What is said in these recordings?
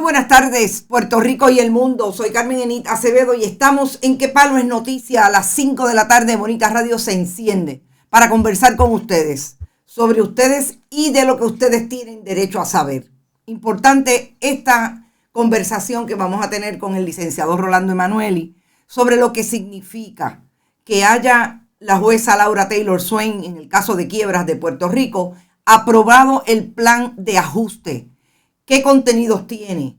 buenas tardes, Puerto Rico y el mundo. Soy Carmen Enit Acevedo y estamos en ¿Qué Palo es Noticia? A las 5 de la tarde, Bonita Radio se enciende para conversar con ustedes sobre ustedes y de lo que ustedes tienen derecho a saber. Importante esta conversación que vamos a tener con el licenciado Rolando Emanueli sobre lo que significa que haya la jueza Laura Taylor Swain, en el caso de quiebras de Puerto Rico, aprobado el plan de ajuste. ¿Qué contenidos tiene?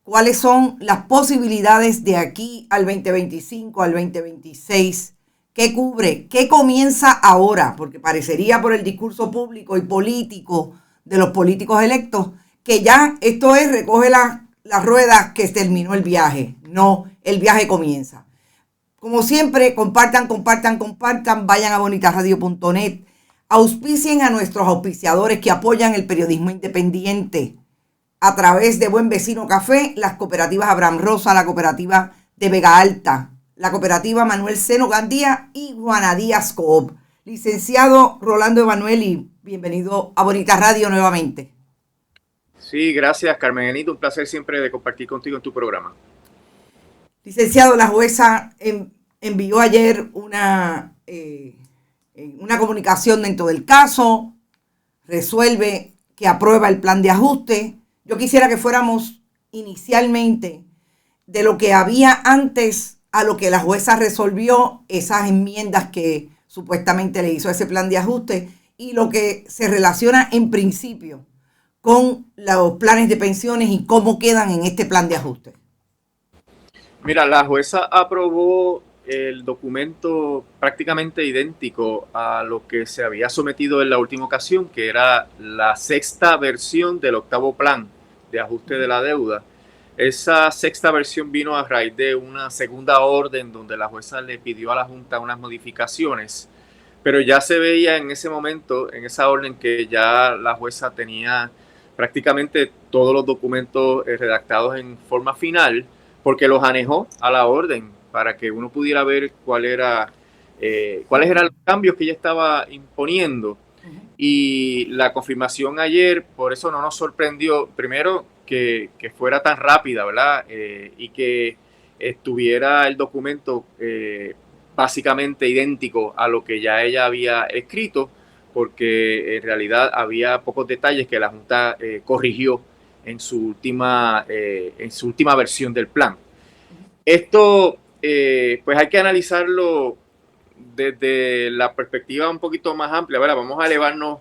¿Cuáles son las posibilidades de aquí al 2025, al 2026? ¿Qué cubre? ¿Qué comienza ahora? Porque parecería por el discurso público y político de los políticos electos que ya esto es, recoge las ruedas que terminó el viaje. No, el viaje comienza. Como siempre, compartan, vayan a bonitasradio.net, auspicien a nuestros auspiciadores que apoyan el periodismo independiente a través de Buen Vecino Café, las cooperativas Abraham Rosa, la cooperativa de Vega Alta, la cooperativa Manuel Seno Gandía y Juana Díaz Coop. Licenciado Rolando Emanueli, bienvenido a Bonita Radio nuevamente. Sí, gracias, Carmen Enito. Un placer siempre de compartir contigo en tu programa. Licenciado, la jueza envió ayer una comunicación dentro del caso, resuelve que aprueba el plan de ajuste. Yo quisiera que fuéramos inicialmente de lo que había antes a lo que la jueza resolvió, esas enmiendas que supuestamente le hizo a ese plan de ajuste y lo que se relaciona en principio con los planes de pensiones y cómo quedan en este plan de ajuste. Mira, la jueza aprobó el documento prácticamente idéntico a lo que se había sometido en la última ocasión, que era la sexta versión del octavo plan de ajuste de la deuda. Esa sexta versión vino a raíz de una segunda orden donde la jueza le pidió a la Junta unas modificaciones, pero ya se veía en ese momento, en esa orden, que ya la jueza tenía prácticamente todos los documentos redactados en forma final, porque los anejó a la orden para que uno pudiera ver cuáles eran los cambios que ella estaba imponiendo. Y la confirmación ayer, por eso no nos sorprendió, primero, que fuera tan rápida, ¿verdad? Y que estuviera el documento básicamente idéntico a lo que ya ella había escrito, porque en realidad había pocos detalles que la Junta corrigió en su última versión del plan. Esto, pues hay que analizarlo desde la perspectiva un poquito más amplia. ¿Verdad? Vamos a elevarnos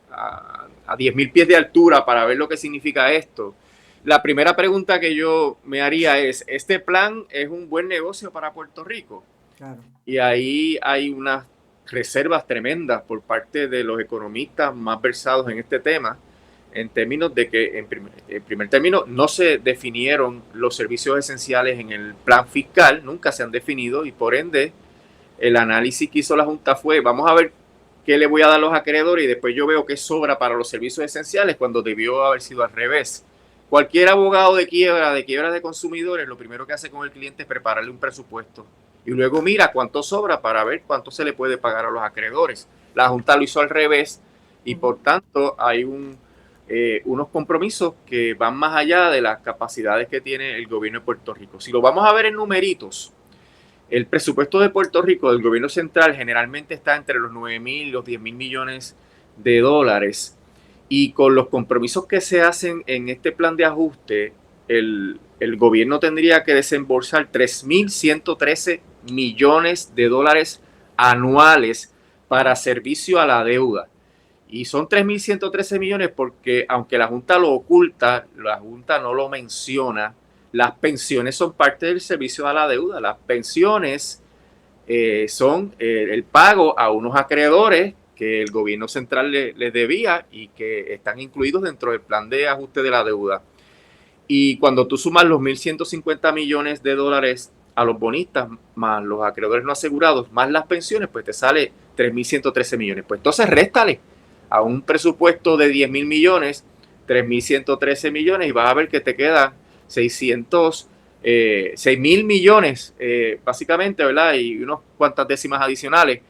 a 10.000 pies de altura para ver lo que significa esto. La primera pregunta que yo me haría es, ¿este plan es un buen negocio para Puerto Rico? Claro. Y ahí hay unas reservas tremendas por parte de los economistas más versados en este tema, en términos de que, en primer término, no se definieron los servicios esenciales en el plan fiscal, nunca se han definido, y por ende, el análisis que hizo la Junta fue, vamos a ver qué le voy a dar a los acreedores y después yo veo qué sobra para los servicios esenciales, cuando debió haber sido al revés. Cualquier abogado de quiebras de consumidores, lo primero que hace con el cliente es prepararle un presupuesto y luego mira cuánto sobra para ver cuánto se le puede pagar a los acreedores. La Junta lo hizo al revés y por tanto hay unos compromisos que van más allá de las capacidades que tiene el gobierno de Puerto Rico. Si lo vamos a ver en numeritos, el presupuesto de Puerto Rico del gobierno central generalmente está entre los 9.000 y los 10.000 millones de dólares. Y con los compromisos que se hacen en este plan de ajuste, el gobierno tendría que desembolsar 3.113 millones de dólares anuales para servicio a la deuda. Y son 3.113 millones porque, aunque la Junta lo oculta, la Junta no lo menciona, las pensiones son parte del servicio a la deuda. Las pensiones son el pago a unos acreedores que el gobierno central les debía y que están incluidos dentro del plan de ajuste de la deuda. Y cuando tú sumas los 1.150 millones de dólares a los bonistas, más los acreedores no asegurados, más las pensiones, pues te sale 3.113 millones. Pues entonces réstale a un presupuesto de 10.000 millones, 3.113 millones y vas a ver que te queda 6.000 millones, básicamente, ¿verdad? Y unas cuantas décimas adicionales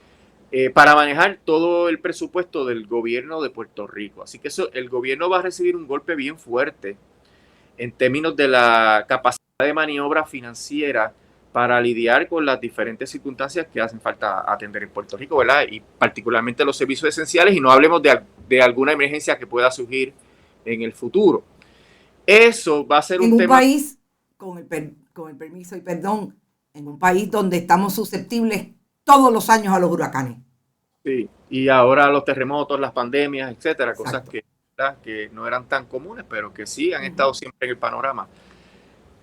para manejar todo el presupuesto del gobierno de Puerto Rico. Así que el gobierno va a recibir un golpe bien fuerte en términos de la capacidad de maniobra financiera para lidiar con las diferentes circunstancias que hacen falta atender en Puerto Rico, ¿verdad? Y particularmente los servicios esenciales, y no hablemos de alguna emergencia que pueda surgir en el futuro. Eso va a ser En un un tema... país, con el permiso y perdón, en un país donde estamos susceptibles todos los años a los huracanes. Sí, y ahora los terremotos, las pandemias, etcétera, cosas Exacto. que no eran tan comunes, pero que sí han estado siempre en el panorama.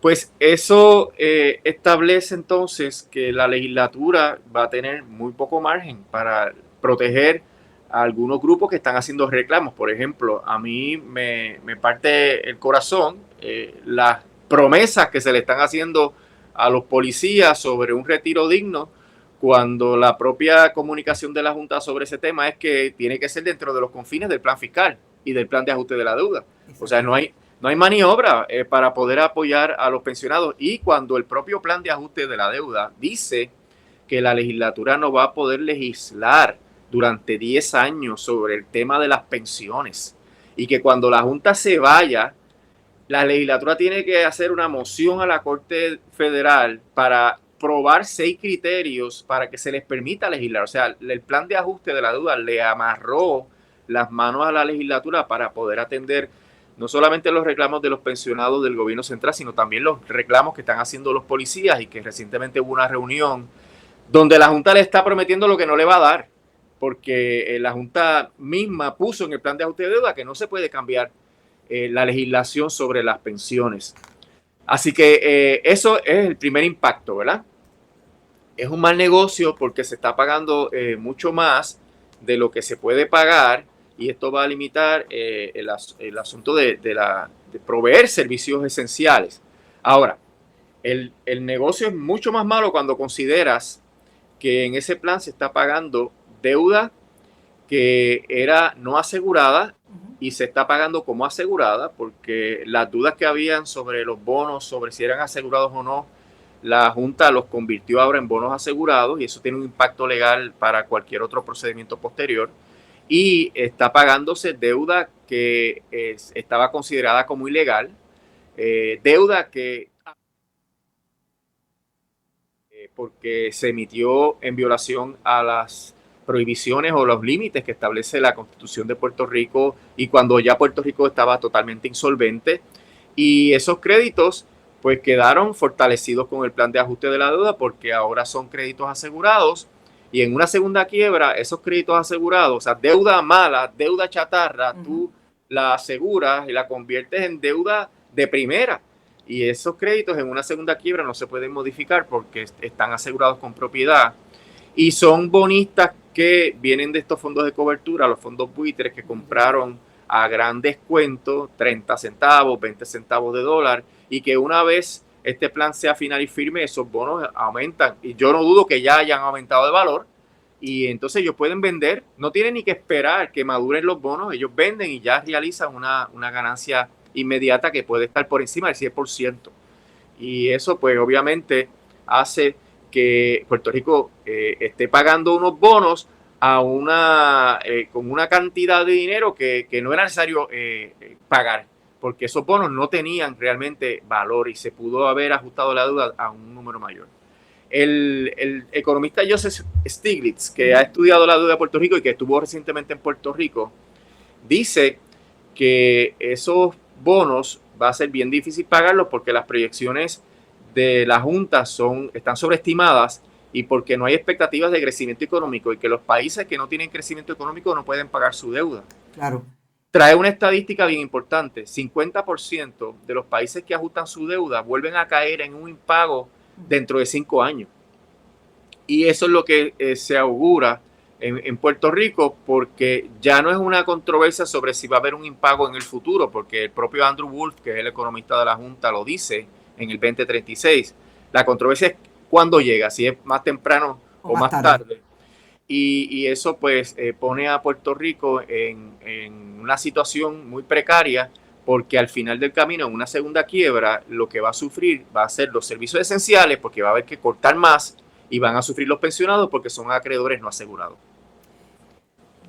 Pues eso establece entonces que la legislatura va a tener muy poco margen para proteger a algunos grupos que están haciendo reclamos. Por ejemplo, a mí me parte el corazón las promesas que se le están haciendo a los policías sobre un retiro digno, cuando la propia comunicación de la Junta sobre ese tema es que tiene que ser dentro de los confines del plan fiscal y del plan de ajuste de la deuda. O sea, no hay maniobra para poder apoyar a los pensionados. Y cuando el propio plan de ajuste de la deuda dice que la legislatura no va a poder legislar durante 10 años sobre el tema de las pensiones, y que cuando la Junta se vaya, la legislatura tiene que hacer una moción a la Corte Federal para probar 6 criterios para que se les permita legislar. O sea, el plan de ajuste de la deuda le amarró las manos a la legislatura para poder atender no solamente los reclamos de los pensionados del gobierno central, sino también los reclamos que están haciendo los policías, y que recientemente hubo una reunión donde la Junta le está prometiendo lo que no le va a dar, porque la Junta misma puso en el plan de ajuste de deuda que no se puede cambiar la legislación sobre las pensiones. Así que eso es el primer impacto, ¿verdad? Es un mal negocio porque se está pagando mucho más de lo que se puede pagar, y esto va a limitar el asunto de proveer servicios esenciales. Ahora, el negocio es mucho más malo cuando consideras que en ese plan se está pagando deuda que era no asegurada y se está pagando como asegurada, porque las dudas que habían sobre los bonos, sobre si eran asegurados o no, la Junta los convirtió ahora en bonos asegurados, y eso tiene un impacto legal para cualquier otro procedimiento posterior. Y está pagándose deuda que estaba considerada como ilegal, deuda que porque se emitió en violación a las prohibiciones o los límites que establece la Constitución de Puerto Rico, y cuando ya Puerto Rico estaba totalmente insolvente. Y esos créditos pues quedaron fortalecidos con el plan de ajuste de la deuda, porque ahora son créditos asegurados, y en una segunda quiebra esos créditos asegurados, o sea, deuda mala, deuda chatarra, tú la aseguras y la conviertes en deuda de primera. Y esos créditos en una segunda quiebra no se pueden modificar porque están asegurados con propiedad. Y son bonistas que vienen de estos fondos de cobertura, los fondos buitres, que compraron a gran descuento, 30 centavos, 20 centavos de dólar, y que una vez este plan sea final y firme, esos bonos aumentan. Y yo no dudo que ya hayan aumentado de valor. Y entonces ellos pueden vender, no tienen ni que esperar que maduren los bonos, ellos venden y ya realizan una ganancia inmediata que puede estar por encima del 100%. Y eso pues obviamente hace que Puerto Rico esté pagando unos bonos a con una cantidad de dinero que no era necesario pagar, porque esos bonos no tenían realmente valor y se pudo haber ajustado la deuda a un número mayor. El economista Joseph Stiglitz, que ha estudiado la deuda de Puerto Rico y que estuvo recientemente en Puerto Rico, dice que esos bonos va a ser bien difícil pagarlos porque las proyecciones de la Junta están sobreestimadas, y porque no hay expectativas de crecimiento económico, y que los países que no tienen crecimiento económico no pueden pagar su deuda. Claro. Trae una estadística bien importante: 50% de los países que ajustan su deuda vuelven a caer en un impago dentro de 5 años. Y eso es lo que se augura en Puerto Rico, porque ya no es una controversia sobre si va a haber un impago en el futuro, porque el propio Andrew Wolf, que es el economista de la Junta, lo dice en el 2036. La controversia es cuándo llega, si es más temprano o más tarde. Y eso pues pone a Puerto Rico en una situación muy precaria, porque al final del camino, en una segunda quiebra, lo que va a sufrir va a ser los servicios esenciales, porque va a haber que cortar más, y van a sufrir los pensionados porque son acreedores no asegurados.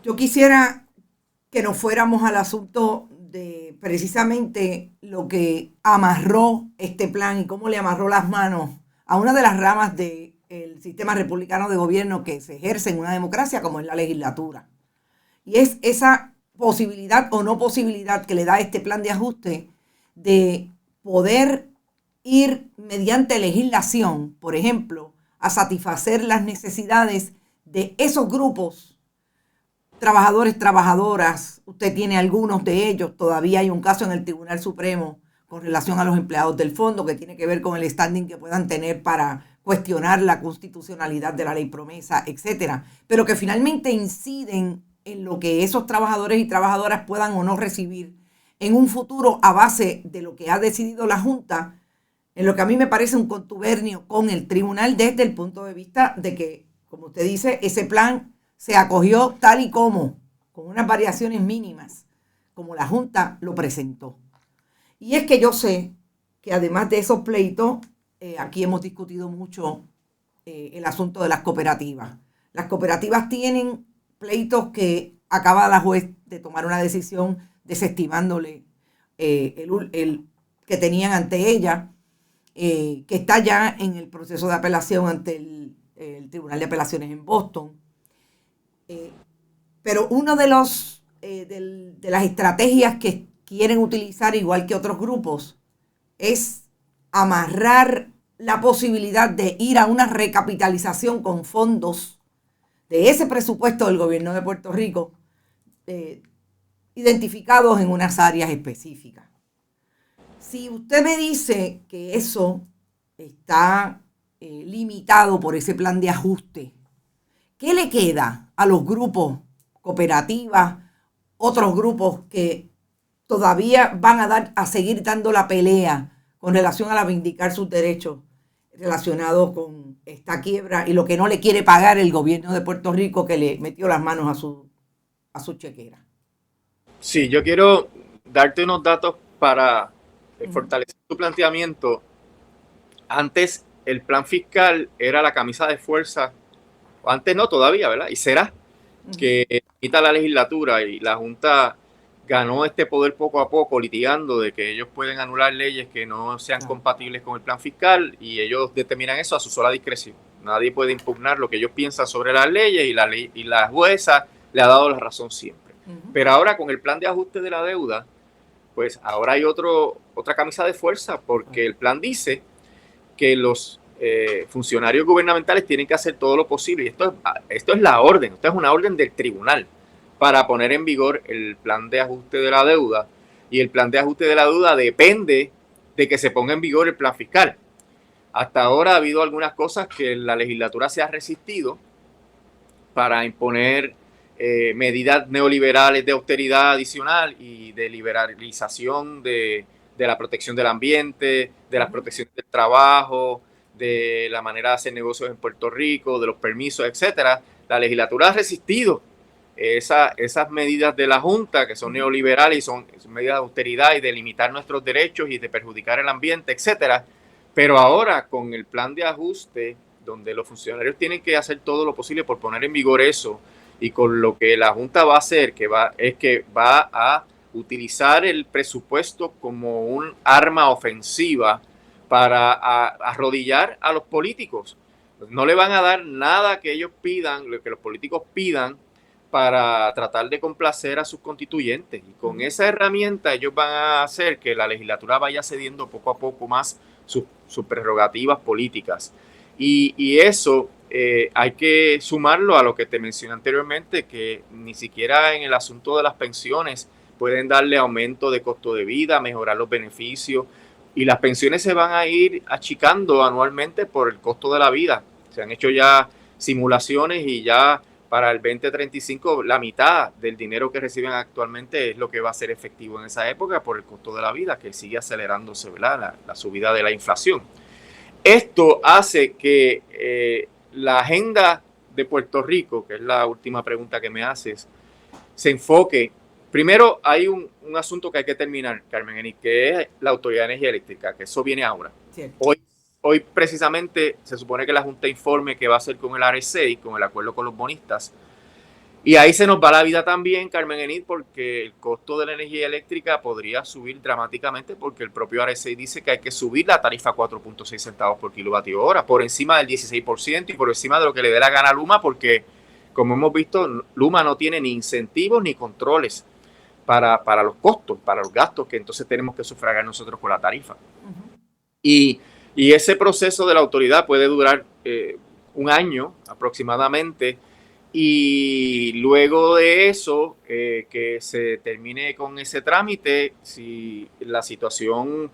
Yo quisiera que nos fuéramos al asunto de precisamente lo que amarró este plan y cómo le amarró las manos a una de las ramas del sistema republicano de gobierno que se ejerce en una democracia como es la legislatura. Y es esa posibilidad o no posibilidad que le da este plan de ajuste de poder ir mediante legislación, por ejemplo, a satisfacer las necesidades de esos grupos, trabajadores, trabajadoras. Usted tiene algunos de ellos. Todavía hay un caso en el Tribunal Supremo con relación a los empleados del fondo que tiene que ver con el standing que puedan tener para cuestionar la constitucionalidad de la ley promesa, etcétera, pero que finalmente inciden en lo que esos trabajadores y trabajadoras puedan o no recibir en un futuro a base de lo que ha decidido la Junta, en lo que a mí me parece un contubernio con el tribunal desde el punto de vista de que, como usted dice, ese plan se acogió tal y como, con unas variaciones mínimas, como la Junta lo presentó. Y es que yo sé que además de esos pleitos, aquí hemos discutido mucho el asunto de las cooperativas. Las cooperativas tienen pleitos que acaba la juez de tomar una decisión desestimándole el que tenían ante ella, que está ya en el proceso de apelación ante el Tribunal de Apelaciones en Boston. Pero uno de las estrategias que quieren utilizar, igual que otros grupos, es amarrar la posibilidad de ir a una recapitalización con fondos de ese presupuesto del gobierno de Puerto Rico, identificados en unas áreas específicas. Si usted me dice que eso está limitado por ese plan de ajuste, ¿qué le queda a los grupos, cooperativas, otros grupos que todavía van a seguir dando la pelea con relación a vindicar sus derechos relacionados con esta quiebra y lo que no le quiere pagar el gobierno de Puerto Rico que le metió las manos a su chequera? Sí, yo quiero darte unos datos para fortalecer tu planteamiento. Antes el plan fiscal era la camisa de fuerza, o antes no todavía, ¿verdad? Y será que quita la legislatura, y la Junta ganó este poder poco a poco litigando de que ellos pueden anular leyes que no sean compatibles con el plan fiscal, y ellos determinan eso a su sola discreción. Nadie puede impugnar lo que ellos piensan sobre las leyes, y la jueza le ha dado la razón siempre. Pero ahora con el plan de ajuste de la deuda, pues ahora hay otra camisa de fuerza, porque el plan dice que los funcionarios gubernamentales tienen que hacer todo lo posible, y esto es la orden, esto es una orden del tribunal para poner en vigor el plan de ajuste de la deuda, y el plan de ajuste de la deuda depende de que se ponga en vigor el plan fiscal. Hasta ahora ha habido algunas cosas que la legislatura se ha resistido para imponer medidas neoliberales de austeridad adicional y de liberalización de la protección del ambiente, de las protecciones del trabajo, de la manera de hacer negocios en Puerto Rico, de los permisos, etcétera. La legislatura ha resistido esas medidas de la Junta, que son neoliberales y son medidas de austeridad y de limitar nuestros derechos y de perjudicar el ambiente, etcétera. Pero ahora, con el plan de ajuste, donde los funcionarios tienen que hacer todo lo posible por poner en vigor eso, y con lo que la Junta va a hacer, es que va a utilizar el presupuesto como un arma ofensiva para arrodillar a los políticos. No le van a dar nada que ellos pidan, lo que los políticos pidan, para tratar de complacer a sus constituyentes. Y con esa herramienta ellos van a hacer que la legislatura vaya cediendo poco a poco más sus prerrogativas políticas. Y eso hay que sumarlo a lo que te mencioné anteriormente, que ni siquiera en el asunto de las pensiones pueden darle aumento de costo de vida, mejorar los beneficios, y las pensiones se van a ir achicando anualmente por el costo de la vida. Se han hecho ya simulaciones, y ya para el 2035 la mitad del dinero que reciben actualmente es lo que va a ser efectivo en esa época por el costo de la vida, que sigue acelerándose, ¿verdad? La subida de la inflación. Esto hace que la agenda de Puerto Rico, que es la última pregunta que me haces, se enfoque. Primero, hay un asunto que hay que terminar, Carmen Enit, que es la Autoridad de Energía Eléctrica, que eso viene ahora. Sí. Hoy precisamente se supone que la Junta informe qué va a hacer con el RSA, con el acuerdo con los bonistas. Y ahí se nos va la vida también, Carmen Enid, porque el costo de la energía eléctrica podría subir dramáticamente porque el propio RSI dice que hay que subir la tarifa a 4.6 centavos por kilovatio hora, por encima del 16% y por encima de lo que le dé la gana a Luma, porque como hemos visto, Luma no tiene ni incentivos ni controles para los costos, para los gastos que entonces tenemos que sufragar nosotros con la tarifa. Y ese proceso de la autoridad puede durar un año aproximadamente, y luego de eso, que se termine con ese trámite, si la situación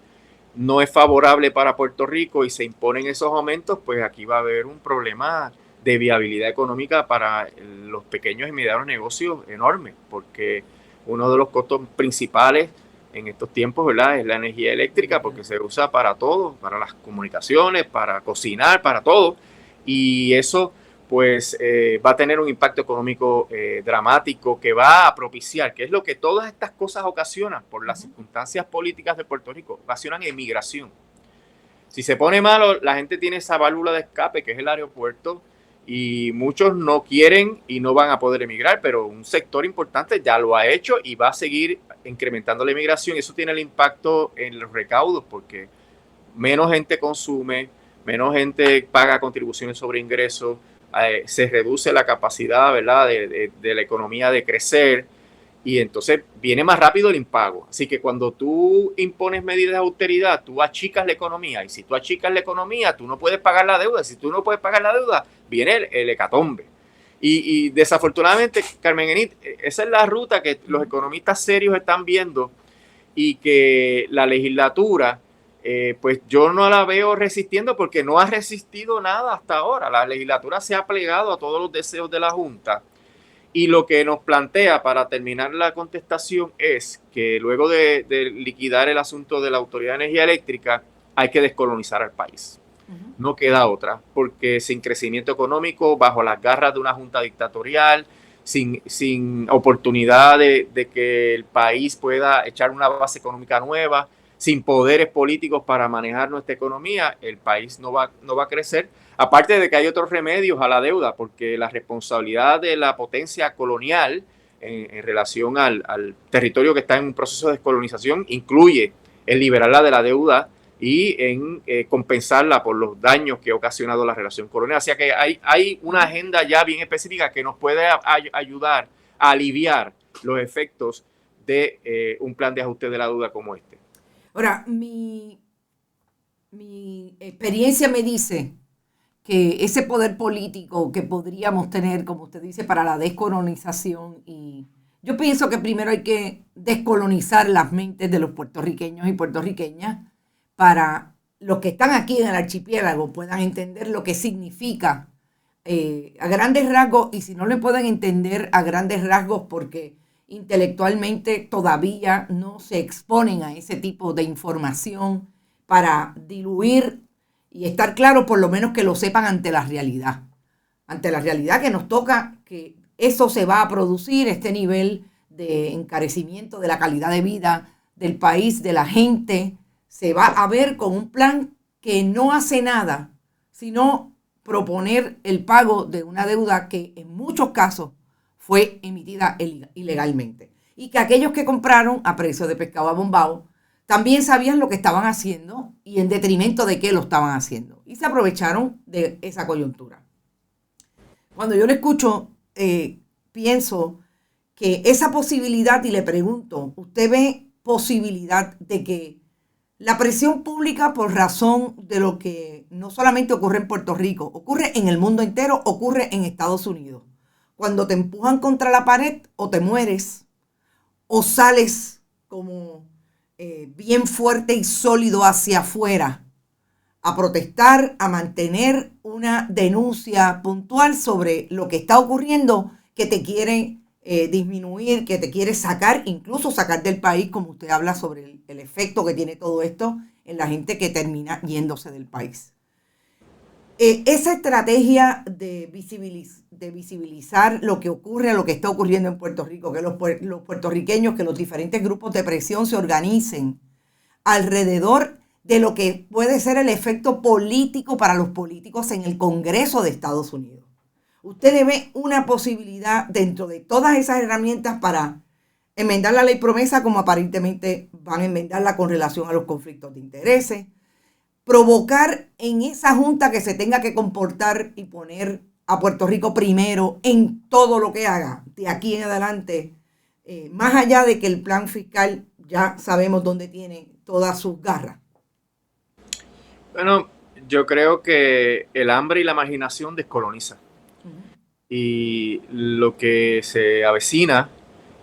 no es favorable para Puerto Rico y se imponen esos aumentos, pues aquí va a haber un problema de viabilidad económica para los pequeños y medianos negocios enorme, porque uno de los costos principales en estos tiempos, ¿verdad?, es la energía eléctrica, porque se usa para todo, para las comunicaciones, para cocinar, para todo, y eso pues va a tener un impacto económico dramático que va a propiciar, que es lo que todas estas cosas ocasionan por las circunstancias políticas de Puerto Rico, ocasionan emigración. Si se pone malo, la gente tiene esa válvula de escape que es el aeropuerto, y muchos no quieren y no van a poder emigrar, pero un sector importante ya lo ha hecho y va a seguir incrementando la emigración, y eso tiene el impacto en los recaudos porque menos gente consume, menos gente paga contribuciones sobre ingresos, se reduce la capacidad, ¿verdad?, de la economía de crecer, y entonces viene más rápido el impago. Así que cuando tú impones medidas de austeridad, tú achicas la economía, y si tú achicas la economía, tú no puedes pagar la deuda. Si tú no puedes pagar la deuda, viene el hecatombe. Y desafortunadamente, Carmen Enid, esa es la ruta que los economistas serios están viendo, y que la legislatura, pues yo no la veo resistiendo, porque no ha resistido nada hasta ahora. La legislatura se ha plegado a todos los deseos de la Junta, y lo que nos plantea, para terminar la contestación, es que luego de liquidar el asunto de la Autoridad de Energía Eléctrica, hay que descolonizar al país. No queda otra, porque sin crecimiento económico, bajo las garras de una junta dictatorial, sin oportunidad de que el país pueda echar una base económica nueva, sin poderes políticos para manejar nuestra economía, el país no va a crecer. Aparte de que hay otros remedios a la deuda, porque la responsabilidad de la potencia colonial en relación al territorio que está en un proceso de descolonización incluye el liberarla de la deuda y en compensarla por los daños que ha ocasionado la relación colonial. O sea que hay una agenda ya bien específica que nos puede ayudar a aliviar los efectos de un plan de ajuste de la deuda como este. Ahora, mi experiencia me dice que ese poder político que podríamos tener, como usted dice, para la descolonización, y yo pienso que primero hay que descolonizar las mentes de los puertorriqueños y puertorriqueñas para los que están aquí en el archipiélago puedan entender lo que significa a grandes rasgos, y si no le pueden entender a grandes rasgos porque intelectualmente todavía no se exponen a ese tipo de información para diluir y estar claro, por lo menos que lo sepan ante la realidad que nos toca, que eso se va a producir, este nivel de encarecimiento de la calidad de vida del país, de la gente, se va a ver con un plan que no hace nada, sino proponer el pago de una deuda que en muchos casos fue emitida ilegalmente. Y que aquellos que compraron a precio de pescado abombado también sabían lo que estaban haciendo y en detrimento de qué lo estaban haciendo. Y se aprovecharon de esa coyuntura. Cuando yo le escucho, pienso que esa posibilidad, y le pregunto, ¿usted ve posibilidad de que la presión pública, por razón de lo que no solamente ocurre en Puerto Rico, ocurre en el mundo entero, ocurre en Estados Unidos? Cuando te empujan contra la pared, o te mueres, o sales como bien fuerte y sólido hacia afuera a protestar, a mantener una denuncia puntual sobre lo que está ocurriendo, que te quiere disminuir, que te quiere sacar, incluso sacar del país, como usted habla sobre el efecto que tiene todo esto en la gente que termina yéndose del país. Esa estrategia de visibilizar lo que ocurre, lo que está ocurriendo en Puerto Rico, que los puertorriqueños, que los diferentes grupos de presión se organicen alrededor de lo que puede ser el efecto político para los políticos en el Congreso de Estados Unidos. ¿Usted le ve una posibilidad dentro de todas esas herramientas para enmendar la ley promesa, como aparentemente van a enmendarla con relación a los conflictos de intereses? Provocar en esa junta que se tenga que comportar y poner a Puerto Rico primero en todo lo que haga de aquí en adelante, más allá de que el plan fiscal ya sabemos dónde tiene todas sus garras. Bueno, yo creo que el hambre y la imaginación descolonizan. Y lo que se avecina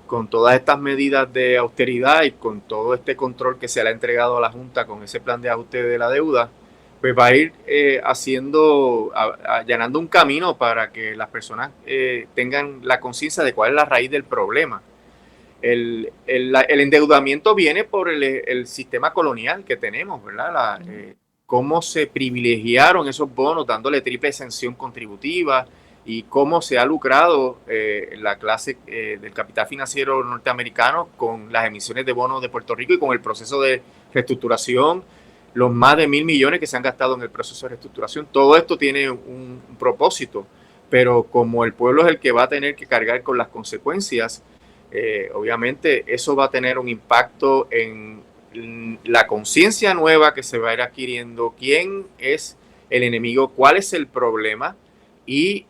con todas estas medidas de austeridad y con todo este control que se le ha entregado a la Junta con ese plan de ajuste de la deuda, pues va a ir allanando un camino para que las personas tengan la conciencia de cuál es la raíz del problema. El endeudamiento viene por el sistema colonial que tenemos, ¿verdad? Cómo se privilegiaron esos bonos dándole triple exención contributiva y cómo se ha lucrado la clase del capital financiero norteamericano con las emisiones de bonos de Puerto Rico y con el proceso de reestructuración, los más de 1.000 millones que se han gastado en el proceso de reestructuración. Todo esto tiene un propósito, pero como el pueblo es el que va a tener que cargar con las consecuencias, obviamente eso va a tener un impacto en la conciencia nueva que se va a ir adquiriendo, quién es el enemigo, cuál es el problema y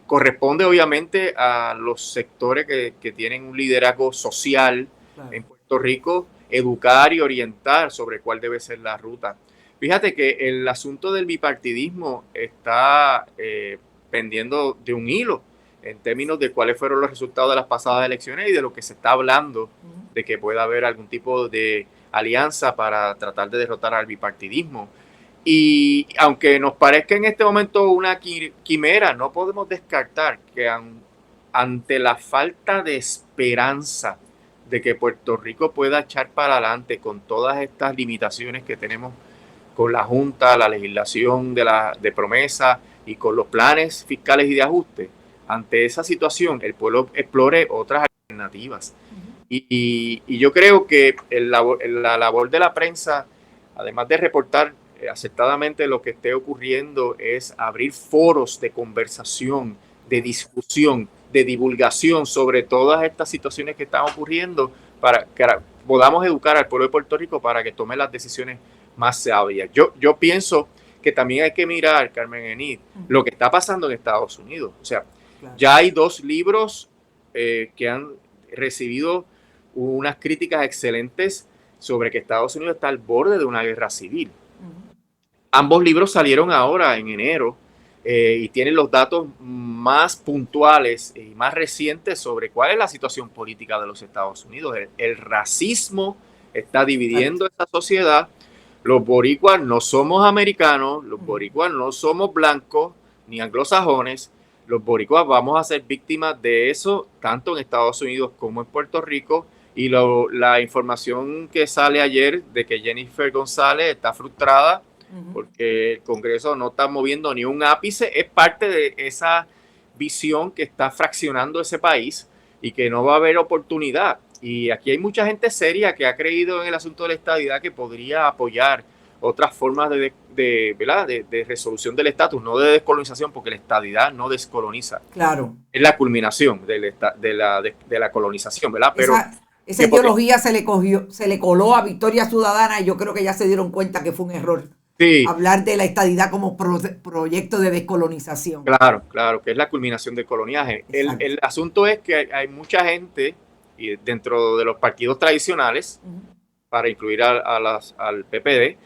corresponde obviamente a los sectores que tienen un liderazgo social en Puerto Rico, educar y orientar sobre cuál debe ser la ruta. Fíjate que el asunto del bipartidismo está pendiendo de un hilo en términos de cuáles fueron los resultados de las pasadas elecciones y de lo que se está hablando de que pueda haber algún tipo de alianza para tratar de derrotar al bipartidismo. Y aunque nos parezca en este momento una quimera, no podemos descartar que ante la falta de esperanza de que Puerto Rico pueda echar para adelante con todas estas limitaciones que tenemos con la Junta, la legislación de promesa y con los planes fiscales y de ajuste, ante esa situación el pueblo explore otras alternativas. Y yo creo que la labor de la prensa, además de reportar acertadamente lo que esté ocurriendo, es abrir foros de conversación, de discusión, de divulgación sobre todas estas situaciones que están ocurriendo para que podamos educar al pueblo de Puerto Rico para que tome las decisiones más sabias. Yo pienso que también hay que mirar, Carmen Enid, lo que está pasando en Estados Unidos. O sea, ya hay 2 libros que han recibido unas críticas excelentes sobre que Estados Unidos está al borde de una guerra civil. Ambos libros salieron ahora en enero y tienen los datos más puntuales y más recientes sobre cuál es la situación política de los Estados Unidos. El racismo está dividiendo esta sociedad. Los boricuas no somos americanos, los boricuas no somos blancos ni anglosajones. Los boricuas vamos a ser víctimas de eso tanto en Estados Unidos como en Puerto Rico. Y la información que sale ayer de que Jennifer González está frustrada porque el Congreso no está moviendo ni un ápice, es parte de esa visión que está fraccionando ese país y que no va a haber oportunidad. Y aquí hay mucha gente seria que ha creído en el asunto de la estadidad que podría apoyar otras formas de resolución del estatus, no de descolonización, porque la estadidad no descoloniza. Claro. Es la culminación de la colonización, ¿verdad? Pero esa ideología se le coló a Victoria Ciudadana y yo creo que ya se dieron cuenta que fue un error. Sí. Hablar de la estadidad como proyecto de descolonización. Claro, que es la culminación del coloniaje. El asunto es que hay mucha gente y dentro de los partidos tradicionales, para incluir al PPD,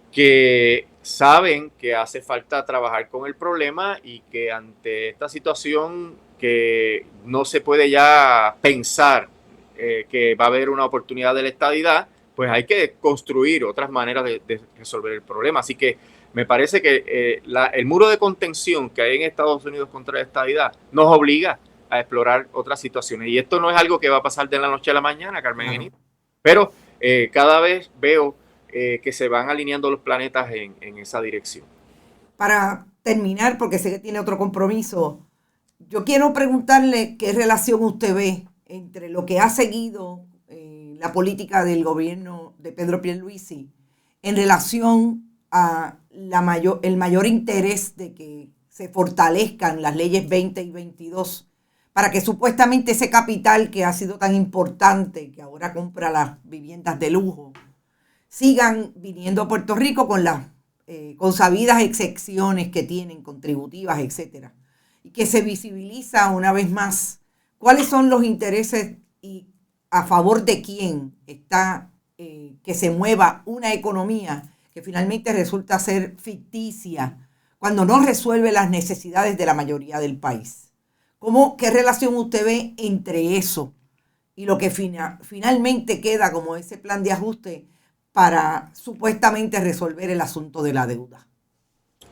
que saben que hace falta trabajar con el problema y que ante esta situación que no se puede ya pensar que va a haber una oportunidad de la estadidad, pues hay que construir otras maneras de resolver el problema. Así que me parece que el muro de contención que hay en Estados Unidos contra la estadidad nos obliga a explorar otras situaciones. Y esto no es algo que va a pasar de la noche a la mañana, Carmen Enid, pero cada vez veo que se van alineando los planetas en esa dirección. Para terminar, porque sé que tiene otro compromiso, yo quiero preguntarle qué relación usted ve entre lo que ha seguido la política del gobierno de Pedro Pierluisi en relación a el mayor interés de que se fortalezcan las leyes 20 y 22 para que supuestamente ese capital que ha sido tan importante, que ahora compra las viviendas de lujo, sigan viniendo a Puerto Rico con las consabidas excepciones que tienen, contributivas, etcétera, y que se visibiliza una vez más cuáles son los intereses y a favor de quién está que se mueva una economía que finalmente resulta ser ficticia cuando no resuelve las necesidades de la mayoría del país. ¿Qué relación usted ve entre eso y lo que finalmente queda como ese plan de ajuste para supuestamente resolver el asunto de la deuda?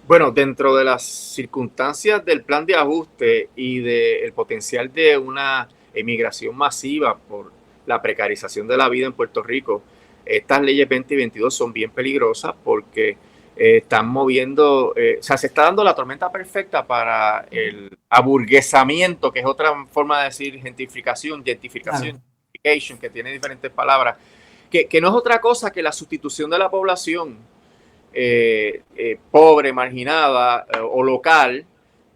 Bueno, dentro de las circunstancias del plan de ajuste y del potencial de una emigración masiva por la precarización de la vida en Puerto Rico, estas leyes 20 y 22 son bien peligrosas porque están moviendo, o sea, se está dando la tormenta perfecta para el aburguesamiento, que es otra forma de decir gentrificación, Claro. que tiene diferentes palabras, que no es otra cosa que la sustitución de la población pobre, marginada o local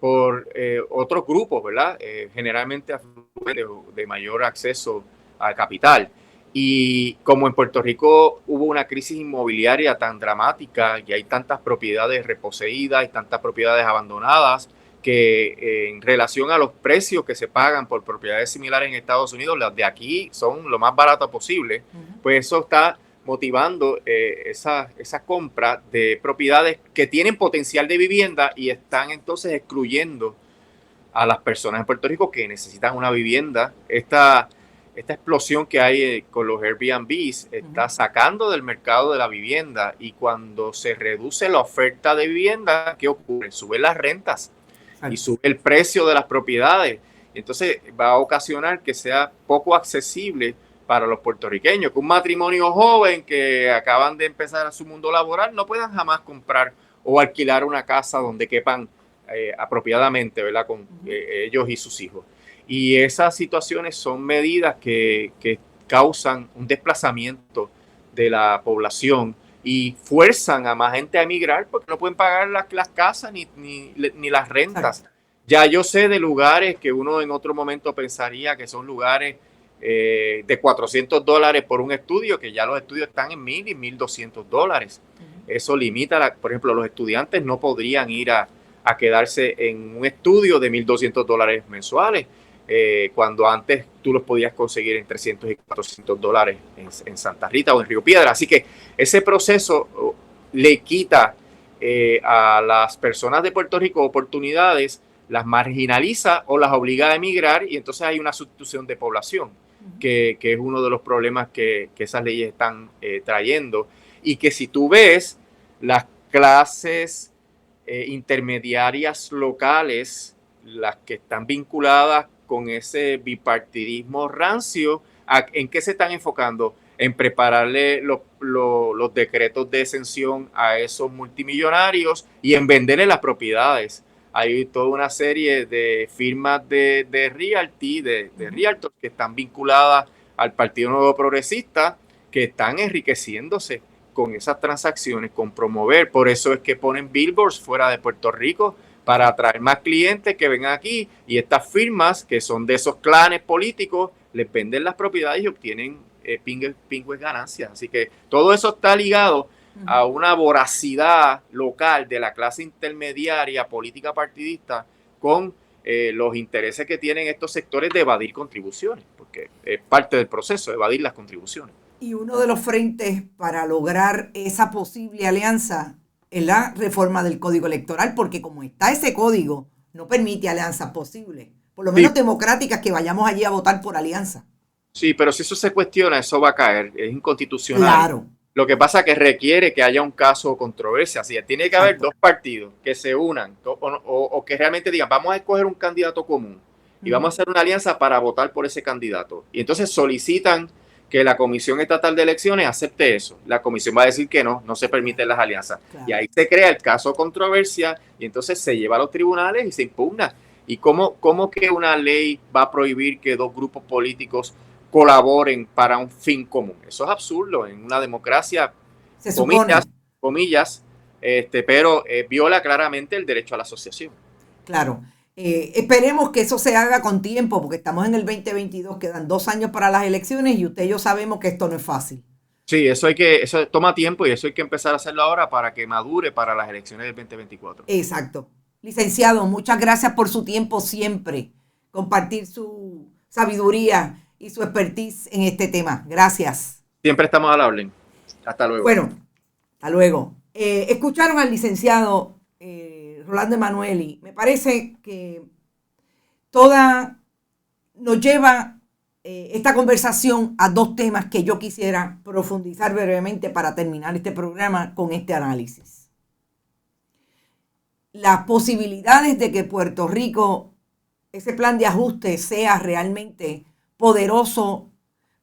por otros grupos, ¿verdad? Generalmente de mayor acceso al capital. Y como en Puerto Rico hubo una crisis inmobiliaria tan dramática y hay tantas propiedades reposeídas y tantas propiedades abandonadas, que en relación a los precios que se pagan por propiedades similares en Estados Unidos, las de aquí son lo más baratas posible, pues eso está motivando esa compra de propiedades que tienen potencial de vivienda y están entonces excluyendo a las personas en Puerto Rico que necesitan una vivienda. Esta explosión que hay con los Airbnbs está sacando del mercado de la vivienda, y cuando se reduce la oferta de vivienda, ¿qué ocurre? Suben las rentas y sube el precio de las propiedades. Entonces va a ocasionar que sea poco accesible para los puertorriqueños, que un matrimonio joven que acaban de empezar a su mundo laboral no puedan jamás comprar o alquilar una casa donde quepan apropiadamente, ¿verdad? Con ellos y sus hijos. Y esas situaciones son medidas que causan un desplazamiento de la población y fuerzan a más gente a emigrar porque no pueden pagar las casas ni las rentas. Ya yo sé de lugares que uno en otro momento pensaría que son lugares de $400 por un estudio, que ya los estudios están en $1,000 y $1,200. Eso limita, por ejemplo, los estudiantes no podrían ir a quedarse en un estudio de $1,200 mensuales, cuando antes tú los podías conseguir en $300 y $400 en Santa Rita o en Río Piedra. Así que ese proceso le quita a las personas de Puerto Rico oportunidades, las marginaliza o las obliga a emigrar, y entonces hay una sustitución de población, que es uno de los problemas que esas leyes están trayendo. Y que si tú ves las clases intermediarias locales, las que están vinculadas con ese bipartidismo rancio, ¿en qué se están enfocando? En prepararle los decretos de exención a esos multimillonarios y en venderle las propiedades. Hay toda una serie de firmas de realty, de realtors, que están vinculadas al Partido Nuevo Progresista, que están enriqueciéndose con esas transacciones, con promover. Por eso es que ponen billboards fuera de Puerto Rico, para atraer más clientes que vengan aquí, y estas firmas, que son de esos clanes políticos, les venden las propiedades y obtienen pingües ganancias. Así que todo eso está ligado a una voracidad local de la clase intermediaria política partidista con los intereses que tienen estos sectores de evadir contribuciones, porque es parte del proceso, evadir las contribuciones. Y uno de los frentes para lograr esa posible alianza es la reforma del Código Electoral, porque como está ese código, no permite alianzas posibles, por lo menos democráticas, que vayamos allí a votar por alianza. Sí, pero si eso se cuestiona, eso va a caer, es inconstitucional. Claro. Lo que pasa es que requiere que haya un caso o controversia. Así, tiene que haber dos partidos que se unan o que realmente digan, vamos a escoger un candidato común y vamos a hacer una alianza para votar por ese candidato. Y entonces solicitan que la Comisión Estatal de Elecciones acepte eso. La comisión va a decir que no se permiten las alianzas. Claro. Y ahí se crea el caso controversia y entonces se lleva a los tribunales y se impugna. ¿Y cómo que una ley va a prohibir que dos grupos políticos colaboren para un fin común? Eso es absurdo en una democracia, comillas, pero viola claramente el derecho a la asociación. claro. Esperemos que eso se haga con tiempo, porque estamos en el 2022, quedan 2 años para las elecciones y usted y yo sabemos que esto no es fácil. Sí, eso toma tiempo y eso hay que empezar a hacerlo ahora para que madure para las elecciones del 2024. Exacto. Licenciado, muchas gracias por su tiempo siempre, compartir su sabiduría y su expertise en este tema. Gracias. Siempre estamos a la orden. Hasta luego. Bueno, hasta luego. Escucharon al licenciado Rolando Emanueli. Me parece que nos lleva esta conversación a 2 temas que yo quisiera profundizar brevemente para terminar este programa con este análisis. Las posibilidades de que Puerto Rico, ese plan de ajuste, sea realmente poderoso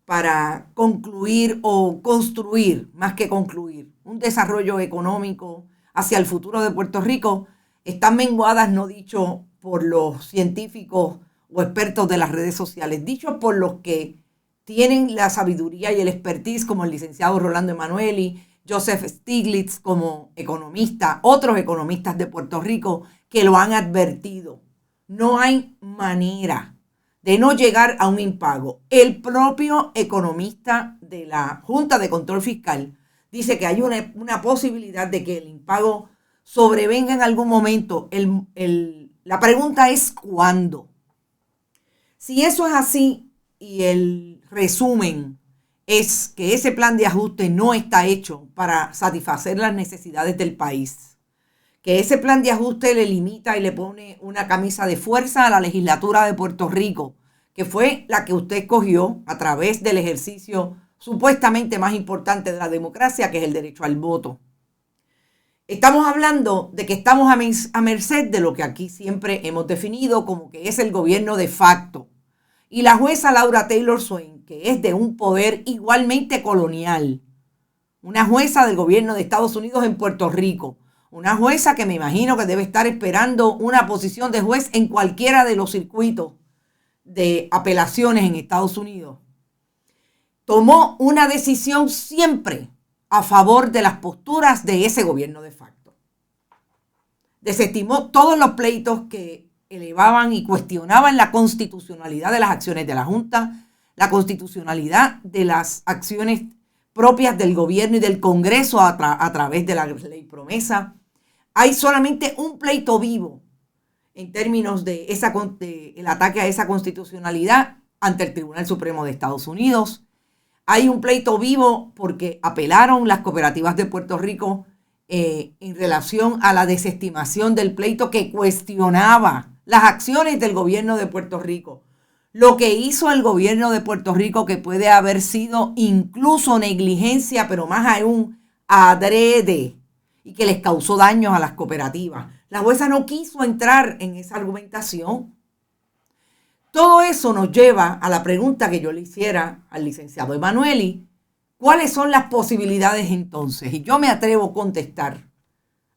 para concluir o construir, más que concluir, un desarrollo económico hacia el futuro de Puerto Rico, están menguadas, no dicho por los científicos o expertos de las redes sociales, dicho por los que tienen la sabiduría y el expertise, como el licenciado Rolando Emanueli, Joseph Stiglitz como economista, otros economistas de Puerto Rico que lo han advertido. No hay manera de no llegar a un impago. El propio economista de la Junta de Control Fiscal dice que hay una posibilidad de que el impago sobrevenga en algún momento. La pregunta es ¿cuándo? Si eso es así y el resumen es que ese plan de ajuste no está hecho para satisfacer las necesidades del país, que ese plan de ajuste le limita y le pone una camisa de fuerza a la legislatura de Puerto Rico, que fue la que usted escogió a través del ejercicio supuestamente más importante de la democracia, que es el derecho al voto. Estamos hablando de que estamos a merced de lo que aquí siempre hemos definido como que es el gobierno de facto. Y la jueza Laura Taylor Swain, que es de un poder igualmente colonial, una jueza del gobierno de Estados Unidos en Puerto Rico, una jueza que me imagino que debe estar esperando una posición de juez en cualquiera de los circuitos de apelaciones en Estados Unidos, tomó una decisión siempre a favor de las posturas de ese gobierno de facto. Desestimó todos los pleitos que elevaban y cuestionaban la constitucionalidad de las acciones de la Junta, la constitucionalidad de las acciones propias del gobierno y del Congreso a través de la ley promesa. Hay solamente un pleito vivo en términos de el ataque a esa constitucionalidad ante el Tribunal Supremo de Estados Unidos. Hay un pleito vivo porque apelaron las cooperativas de Puerto Rico en relación a la desestimación del pleito que cuestionaba las acciones del gobierno de Puerto Rico. Lo que hizo el gobierno de Puerto Rico, que puede haber sido incluso negligencia, pero más aún adrede, y que les causó daños a las cooperativas. La jueza no quiso entrar en esa argumentación. Todo eso nos lleva a la pregunta que yo le hiciera al licenciado Emanueli. ¿Cuáles son las posibilidades entonces? Y yo me atrevo a contestar.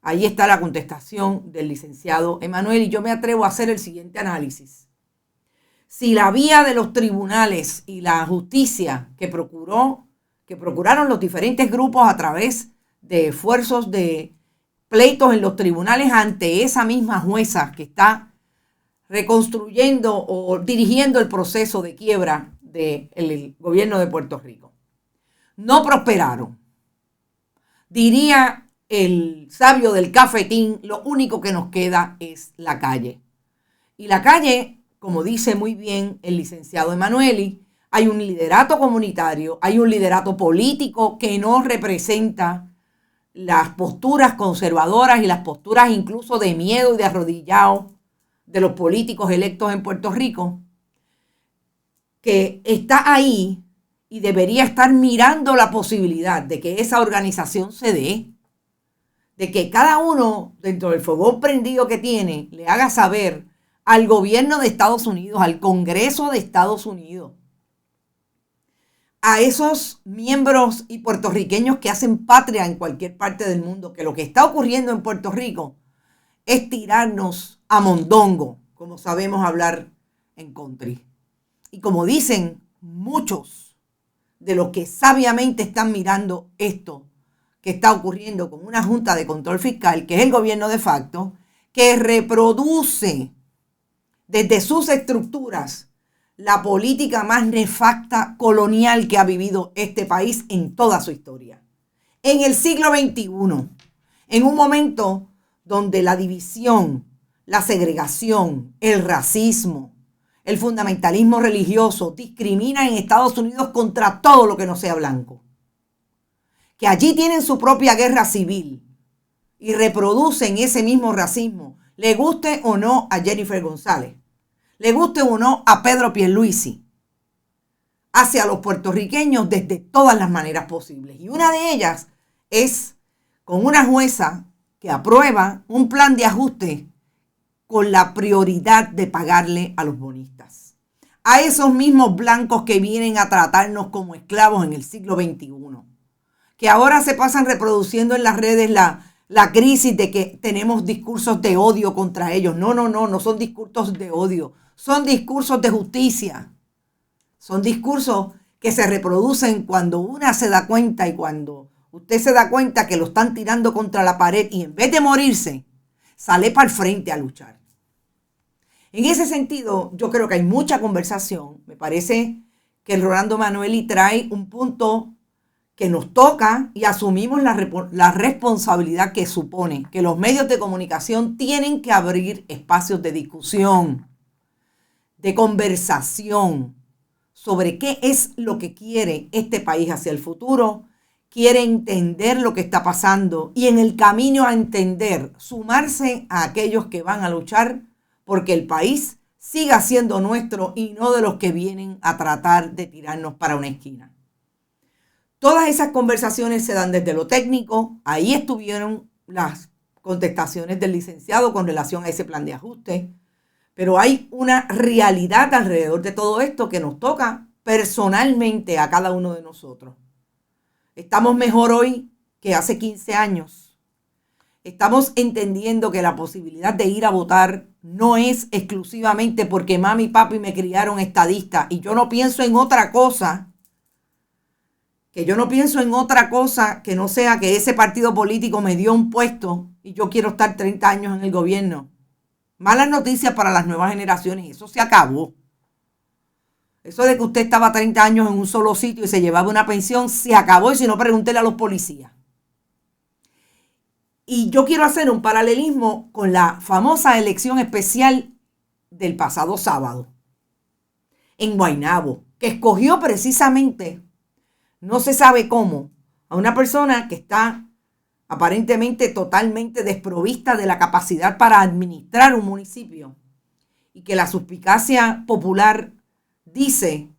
Ahí está la contestación del licenciado Emanueli. Yo me atrevo a hacer el siguiente análisis. Si la vía de los tribunales y la justicia que procuraron los diferentes grupos a través de esfuerzos de pleitos en los tribunales ante esa misma jueza que está reconstruyendo o dirigiendo el proceso de quiebra del gobierno de Puerto Rico, no prosperaron. Diría el sabio del cafetín, lo único que nos queda es la calle. Y la calle, como dice muy bien el licenciado Emanueli, hay un liderato comunitario, hay un liderato político que no representa las posturas conservadoras y las posturas incluso de miedo y de arrodillado de los políticos electos en Puerto Rico, que está ahí y debería estar mirando la posibilidad de que esa organización se dé, de que cada uno dentro del fogón prendido que tiene le haga saber al gobierno de Estados Unidos, al Congreso de Estados Unidos, a esos miembros y puertorriqueños que hacen patria en cualquier parte del mundo, que lo que está ocurriendo en Puerto Rico es tirarnos a mondongo, como sabemos hablar en country. Y como dicen muchos de los que sabiamente están mirando esto que está ocurriendo con una Junta de Control Fiscal, que es el gobierno de facto, que reproduce desde sus estructuras la política más nefasta colonial que ha vivido este país en toda su historia. En el siglo XXI, en un momento donde la división, la segregación, el racismo, el fundamentalismo religioso discriminan en Estados Unidos contra todo lo que no sea blanco, que allí tienen su propia guerra civil y reproducen ese mismo racismo, le guste o no a Jennifer González, le guste o no a Pedro Pierluisi, hacia los puertorriqueños desde todas las maneras posibles. Y una de ellas es con una jueza que aprueba un plan de ajuste con la prioridad de pagarle a los bonistas, a esos mismos blancos que vienen a tratarnos como esclavos en el siglo XXI, que ahora se pasan reproduciendo en las redes la crisis de que tenemos discursos de odio contra ellos. No son discursos de odio, son discursos de justicia. Son discursos que se reproducen cuando una se da cuenta y cuando usted se da cuenta que lo están tirando contra la pared y en vez de morirse, sale para el frente a luchar. En ese sentido, yo creo que hay mucha conversación. Me parece que el Rolando Emanueli trae un punto que nos toca y asumimos la responsabilidad que supone que los medios de comunicación tienen que abrir espacios de discusión, de conversación sobre qué es lo que quiere este país hacia el futuro, quiere entender lo que está pasando y en el camino a entender, sumarse a aquellos que van a luchar porque el país siga siendo nuestro y no de los que vienen a tratar de tirarnos para una esquina. Todas esas conversaciones se dan desde lo técnico. Ahí estuvieron las contestaciones del licenciado con relación a ese plan de ajuste. Pero hay una realidad alrededor de todo esto que nos toca personalmente a cada uno de nosotros. Estamos mejor hoy que hace 15 años. Estamos entendiendo que la posibilidad de ir a votar no es exclusivamente porque mami y papi me criaron estadista y yo no pienso en otra cosa. Que yo no pienso en otra cosa que no sea que ese partido político me dio un puesto y yo quiero estar 30 años en el gobierno. Malas noticias para las nuevas generaciones, eso se acabó. Eso de que usted estaba 30 años en un solo sitio y se llevaba una pensión, se acabó y si no, pregúntele a los policías. Y yo quiero hacer un paralelismo con la famosa elección especial del pasado sábado en Guaynabo, que escogió precisamente, no se sabe cómo, a una persona que está aparentemente totalmente desprovista de la capacidad para administrar un municipio y que la suspicacia popular dice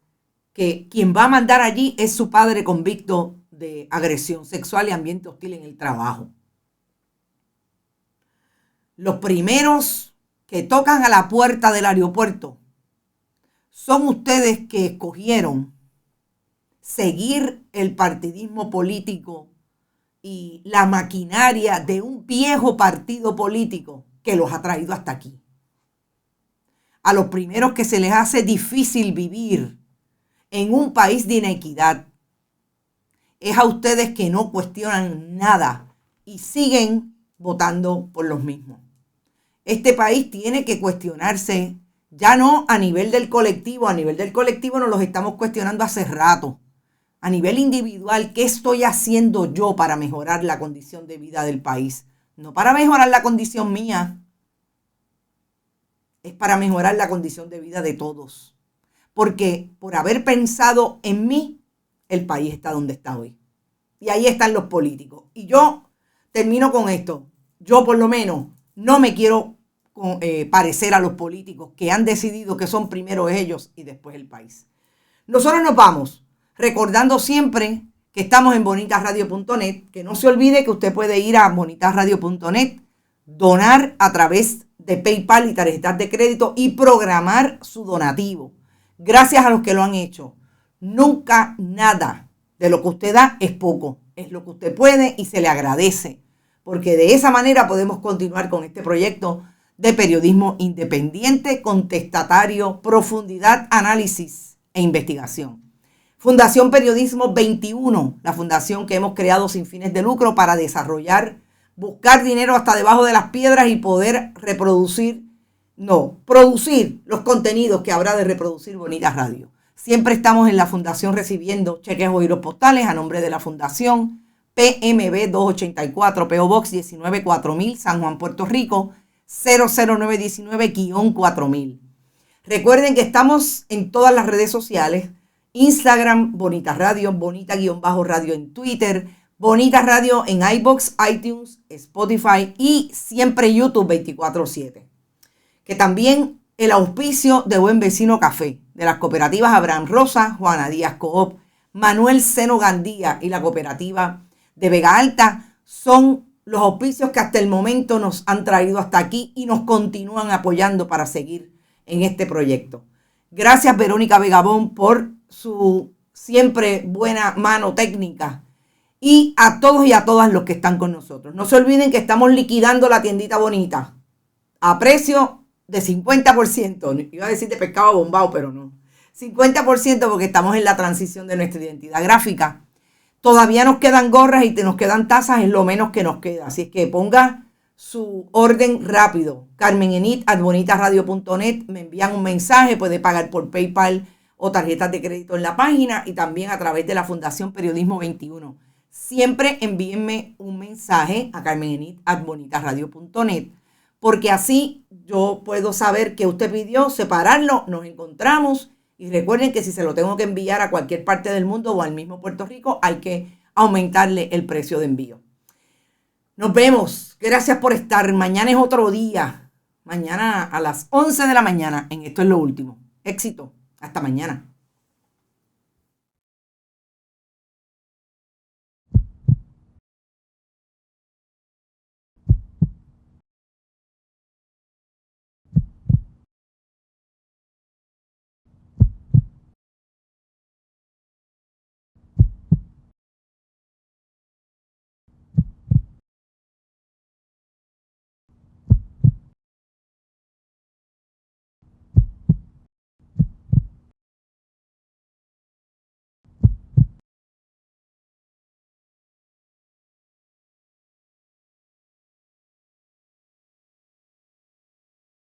que quien va a mandar allí es su padre convicto de agresión sexual y ambiente hostil en el trabajo. Los primeros que tocan a la puerta del aeropuerto son ustedes que escogieron seguir el partidismo político y la maquinaria de un viejo partido político que los ha traído hasta aquí. A los primeros que se les hace difícil vivir en un país de inequidad es a ustedes que no cuestionan nada y siguen votando por los mismos. Este país tiene que cuestionarse, ya no a nivel del colectivo nos los estamos cuestionando hace rato. A nivel individual, ¿qué estoy haciendo yo para mejorar la condición de vida del país? No para mejorar la condición mía, es para mejorar la condición de vida de todos. Porque por haber pensado en mí, el país está donde está hoy. Y ahí están los políticos. Y yo termino con esto. Yo por lo menos no me quiero parecer a los políticos que han decidido que son primero ellos y después el país. Nosotros nos vamos recordando siempre que estamos en bonitasradio.net, que no se olvide que usted puede ir a bonitasradio.net, donar a través de PayPal y tarjetas de crédito y programar su donativo. Gracias a los que lo han hecho. Nunca nada de lo que usted da es poco, es lo que usted puede y se le agradece, porque de esa manera podemos continuar con este proyecto de periodismo independiente, contestatario, profundidad, análisis e investigación. Fundación Periodismo 21, la fundación que hemos creado sin fines de lucro para desarrollar buscar dinero hasta debajo de las piedras y poder producir los contenidos que habrá de reproducir Bonita Radio. Siempre estamos en la fundación recibiendo cheques o giros postales a nombre de la fundación PMB 284, PO Box 194000, San Juan, Puerto Rico, 00919-4000. Recuerden que estamos en todas las redes sociales, Instagram, Bonita Radio, Bonita-Radio en Twitter, Bonita Radio en iVoox, iTunes, Spotify y siempre YouTube 24/7. Que también el auspicio de Buen Vecino Café, de las cooperativas Abraham Rosa, Juana Díaz Coop, Manuel Seno Gandía y la cooperativa de Vega Alta son los auspicios que hasta el momento nos han traído hasta aquí y nos continúan apoyando para seguir en este proyecto. Gracias Verónica Vegabón por su siempre buena mano técnica y a todos y a todas los que están con nosotros. No se olviden que estamos liquidando la tiendita bonita a precio de 50%. Iba a decir de pescado bombado, pero no. 50% porque estamos en la transición de nuestra identidad gráfica. Todavía nos quedan gorras y nos quedan tazas, es lo menos que nos queda. Así es que ponga su orden rápido. carmenenit@bonitaradio.net. Me envían un mensaje, puede pagar por PayPal o tarjetas de crédito en la página y también a través de la Fundación Periodismo 21. Siempre envíenme un mensaje a carmenenit@bonitaradio.net porque así yo puedo saber que usted pidió, separarlo, nos encontramos. Y recuerden que si se lo tengo que enviar a cualquier parte del mundo o al mismo Puerto Rico, hay que aumentarle el precio de envío. Nos vemos. Gracias por estar. Mañana es otro día. Mañana a las 11 de la mañana en Esto es lo Último. Éxito. Hasta mañana.